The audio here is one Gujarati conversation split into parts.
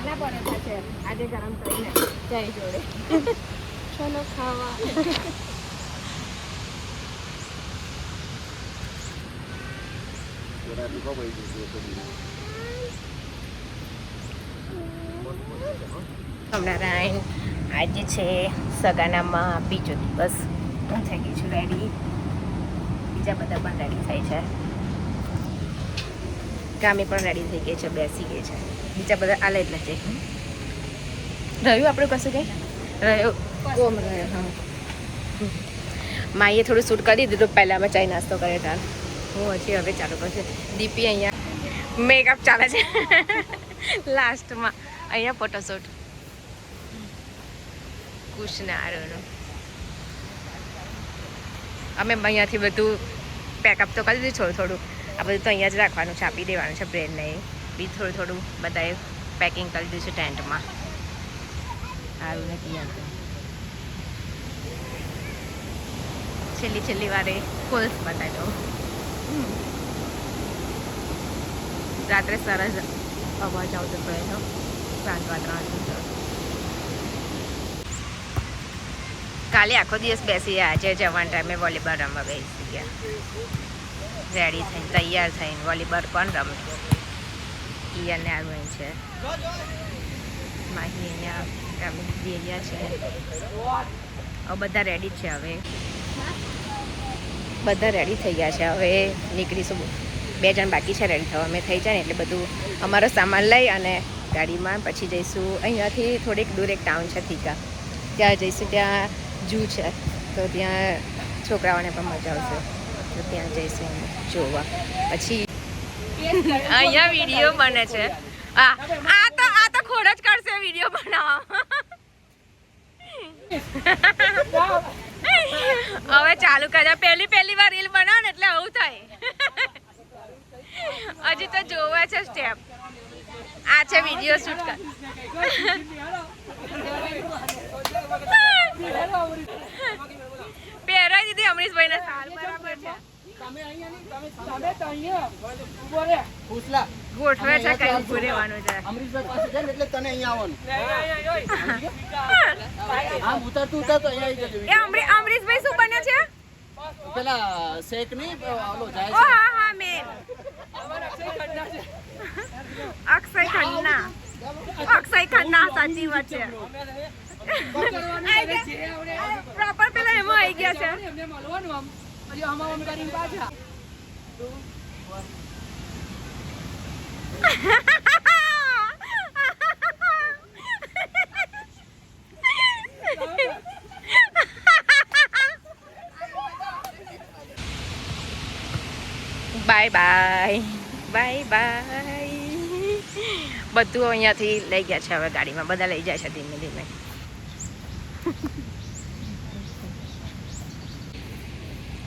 ઘરના પરોઠા છે આજે ગરમ કરીને ચાય જોડે. ચલો ખાવા. નારાયણ આજે છે સગાનામાં બીજો દિવસ. હું થઈ ગઈ છું રેડી. બીજા બધા પણ રેડી થાય છે. કામી પણ રેડી થઈ ગઈ છે, બેસી ગઈ છે. બીજા બધા આલે જ નથી. રહ્યું આપણું કશું કંઈ રહ્યું કોમ રહ્યો. હા, માઈએ થોડું શૂટ કરી દીધું પહેલાં અમે ચાય નાસ્તો કરે તાર. હું હજી હવે ચાલુ કરશે. દીપી અહીંયા મેકઅપ ચાલે છે લાસ્ટમાં. અહીંયા ફોટોશૂટ કુશનારોનું. અમે અહીંયાથી બધું પેકઅપ તો કરી દીધું થોડું થોડું. આ બધું તો અહીંયા જ રાખવાનું છે, આપી દેવાનું છે બ્રેડને. બી થોડું થોડું બધાએ પેકિંગ કરી દીધું છે ટેન્ટમાં. સારું નથી આવતું. છેલ્લી વારે ફૂલ્સ બતાવી દઉં. રાત્રે સરસ અવાજ આવતો હતો એનો. શાંત વાતાવરણ. કાલે આખો દિવસ બેસી રહ્યા છે. જવાના ટાઈમે વોલીબોલ રમવા બેસી ગયા. રેડી થઈને તૈયાર થઈને વોલીબોલ કોણ રમે? ઈયાને આવી છે. માહી અહીંયા રમી રહ્યા છે. હવે બધા રેડી જ છે. હવે બધા રેડી થઈ ગયા છે. હવે નીકળીશું. 2 જણ બાકી છે રેડી થવા. અમે થઈ જાય ને એટલે બધું અમારો સામાન લઈ અને ગાડીમાં પછી જઈશું. અહીંયાથી થોડીક દૂર એક ટાઉન છે થીકા, ત્યાં જઈશું. ત્યાં જૂ છે તો ત્યાં છોકરાઓને પણ મજા આવશે તો ત્યાં જઈશું જોવા. પછી અહીંયા વિડીયો બને છે. આ તો ખોડ જ કરશે વિડીયો બનાવવા. હવે ચાલુ કર્યા. પહેલી વાર રીલ બનાવો ને એટલે આવું થાય. હજી તો જોવા છે સ્ટેપ. આ છે વિડીયો શૂટ કર. પહેરાઈ દીધી અમરીશભાઈ ને સાલ. બરાબર છે. ગોઠવે છે કઈ ઉભું રહેવાનું છે. અમરીશભાઈ પાસે છે ને એટલે તને અહીંયા આવવાનું. આમ ઉતરતું ઉતરતો અહીંયા આવી જજો. એ અમરીશભાઈ શું બને છે? પેલા શેક નહીં ઓલો જાય ઓ હા હા મેન અક્ષય ખન્ના સાચી વાત છે. પ્રોપર પેલા એમાં આવી ગયા છે. Bye bye bye bye. બધું અહીંયાથી લઈ ગયા છે. હવે ગાડીમાં બધા લઈ જાય છે ધીમે ધીમે.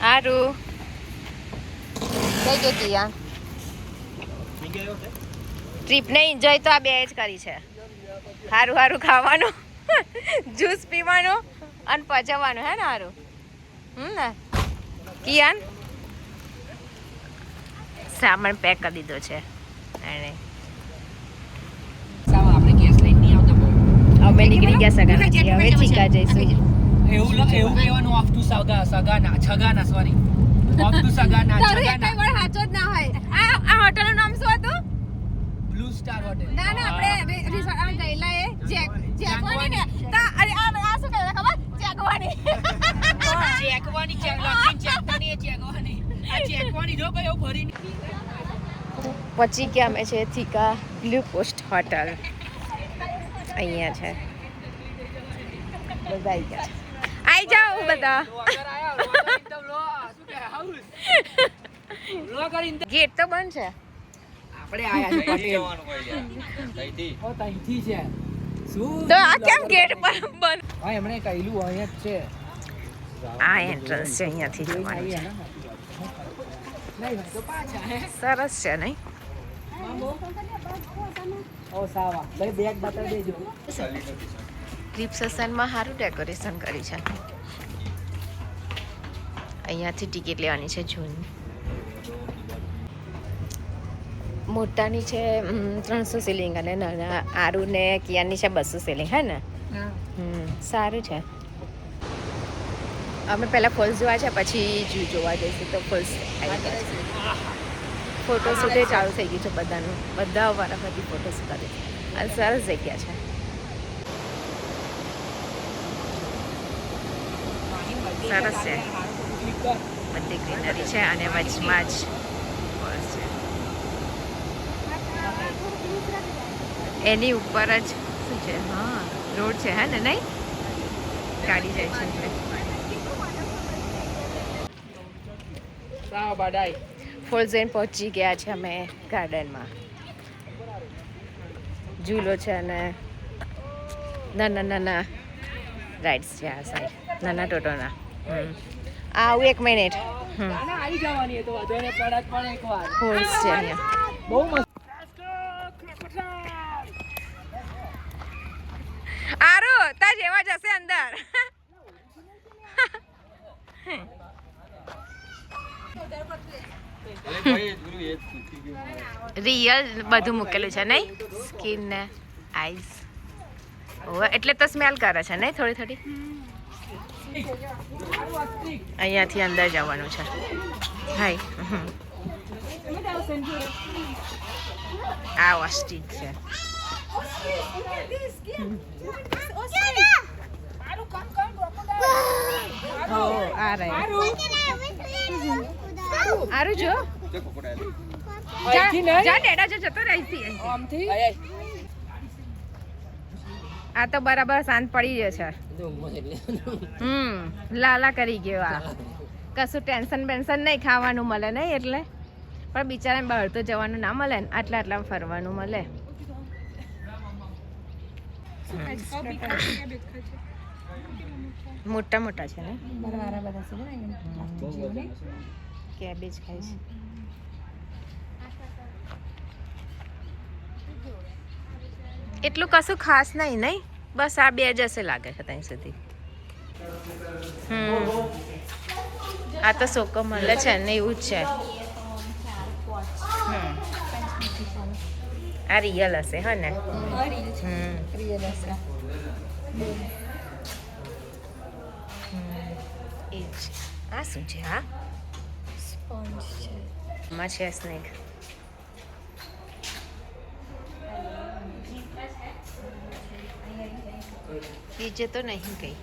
હારું કઈ ગઈ યાર. ટ્રીપને એન્જોય તો આ 2 જ કરી છે. સારું ખાવાનું, જ્યુસ પીવાનું અને પચવાનું. હે ને સારું ને કિયાન? સામાન પેક કરી દીધો છે એને. અમે નીકળી ગયા સગાના. હવે ચીકા જઈશું. એવું કહેવાનું ઓફ ટુ છગાના સોરી ઓફ ટુ છગાના. કઈ વાર સાચો જ ના હોય. આ હોટલનું નામ શું હતું? Blue star hotel. ના આપણે રિસોર્ટ ગયેલા એ જેગવાની ને. અરે આ શું કહેવાય ખબર? જેગવાની. પછી ગયા અમે છે થીકા બ્લુ પોસ્ટ હોટલ. અહીંયા છે. બધા આવી ગયા છે. આવી જાઓ બધા. ગેટ તો બંધ છે. આપણે આયા છે તઈથી છે. શું તો આ કેમ ગેટ પર બંધ? હા એમણે કહેલું અહીંયા જ છે. આ એન્ટ્રન્સ છે. અહીંયાથી જવાનું છે. સરસ છે નહીં? ઓ સાવા ભાઈ બેગ બતાવી દેજો. રિસેપ્શનમાં સારું ડેકોરેશન કરી છે. અહીંયાથી ટિકિટ લેવાની છે જૂન. મોટાની છે 300 સીલિંગ અને નાના આરુ ને કિયાની છે 200 સીલિંગ હે ને સારું છે. અમે પહેલાં ફોલ્સ જોવા છે પછી જૂ જોવા જઈશું તો ફોલ્સ આવી ગયા છે. ફોટોશૂટે ચાલુ થઈ ગયું છે બધાનું, બધા વારાફરતી ફોટોશૂટ કરે છે. આ સરસ જગ્યા છે. સરસ છે, બધી ગ્રીનરી છે અને વચમાં જ ફોલ્સ છે. એની ઉપર જ શું છે? હા રોડ છે હે ને? નહીં ગાડી જાય છે એટલે ફોલ્સ જોઈને પહોંચી ગયા છે અમે ગાર્ડનમાં. ઝૂલો છે અને નાના નાના રાઇડ્સ છે આ સાઈડ, નાના ટોટોના. આવું 1 મિનિટ. આવી જવાની તો વધોને પડત પણ એકવાર ફોલ્સ છે અહીંયા બહુ મસ્ત. આરો તા જેવા જશે અંદર. રિયલ બધું મૂકેલું છે નહીં? સ્કિન ને આઈસ. એટલે તો સ્મેલ કરે છે નહીં થોડી થોડી. અહીંયાથી અંદર જવાનું છે. હાય આ વસ્તી છે. આ રહે આરુ જો જા ડેડા જો જતો રહીથી આમથી આ તો બરાબર શાંત પડી ગયો છે. લાલા કરી ગયો આ. કશું ટેન્શન બેન્શન નહીં, ખાવાનું મળે નહીં એટલે. પણ બિચારાને બહાર તો જવાનું ના મળે ને, આટલા આટલા ફરવાનું મળે. મોટા મોટા છે ને કેબેજ ખાય છે. એટલું કશું ખાસ નહીં નહીં, બસ આ 2 જશે લાગે છે ત્યાં સુધી. આ તો સોકો મળે છે ને એવું જ છે. આ રિયલ હશે હા ને? આ શું છે? હા માં છે સ્નેક. બીજે તો નહીં કઈ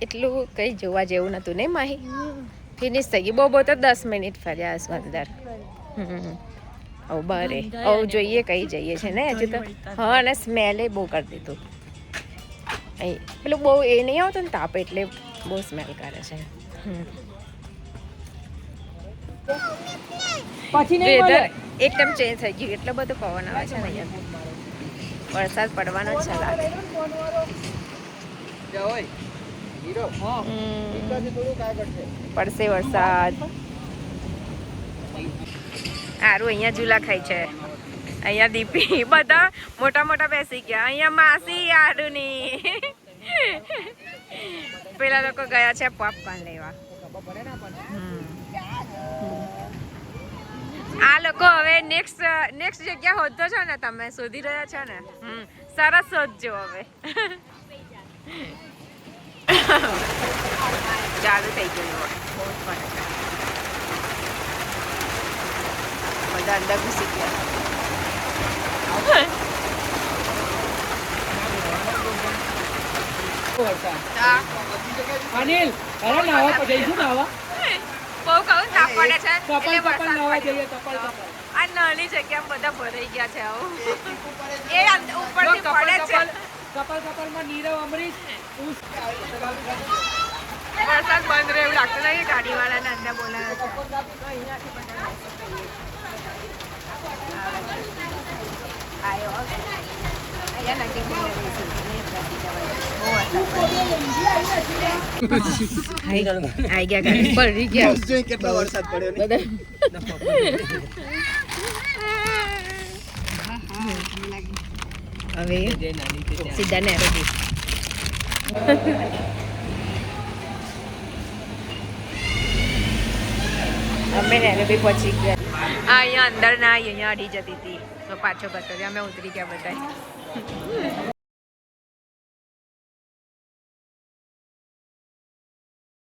એટલું કઈ જોવા જેવું નતું નહીં માહી. ફિનિશ થઈ ગઈ. બહુ તો 10 મિનિટ ફર્યા હશું અંદર. બરે જોઈએ કઈ જઈએ છે ને હજુ તો. હા અને સ્મેલે બહુ કરી દીધું. પેલું બહુ એ નહીં આવતું ને તાપ એટલે બહુ સ્મેલ કરે છે. વેધર એકદમ ચેન્જ થઈ ગયું, એટલો બધો પવન આવે છે ને અહીંયા. વરસાદ પડવાનો જ છે લાગે. પડશે વરસાદ. સારું અહીંયા ઝૂલા ખાય છે. અહીંયા દીપી બધા મોટા મોટા બેસી ગયા. અહીંયા માસી આરુની પેલા લોકો ગયા છે પોપકોર્ન લેવા. આ લોકો હવે નેક્સ્ટ જગ્યા શોધો છો ને, તમે શોધી રહ્યા છો ને? સરસ શોધજો હવે. ચાલુ થઈ ગયું. બધા અંદર ઘૂસી ગયા. અનિલ અરે નાવા જઈશું નાવા. બહુ કહું તાપ પડે છે કપલ એટલે કપલ નાવા વરસાદ જઈએ કપલ કપલ. આ નાની જગ્યામાં બધા ભરાઈ ગયા છે. આવું એ ઉપરથી પડે છે. કપલ કપલમાં નીરવ અમરીશ વરસાદ બંધ રહે એવું લાગતું નહીં. ગાડીવાળાને અંદર બોલાવે છે. અહીંયા નક્કી થઈ ગયા ગાડી પડી ગયા. કેટલો વરસાદ પડ્યો ને. હવે સીધા ને અમે ને એને બી પહોંચી ગયા અહીંયા અંદર ના અહીંયા અડી જતી હતી તો પાછો ગતો અમે ઉતરી ગયા બધા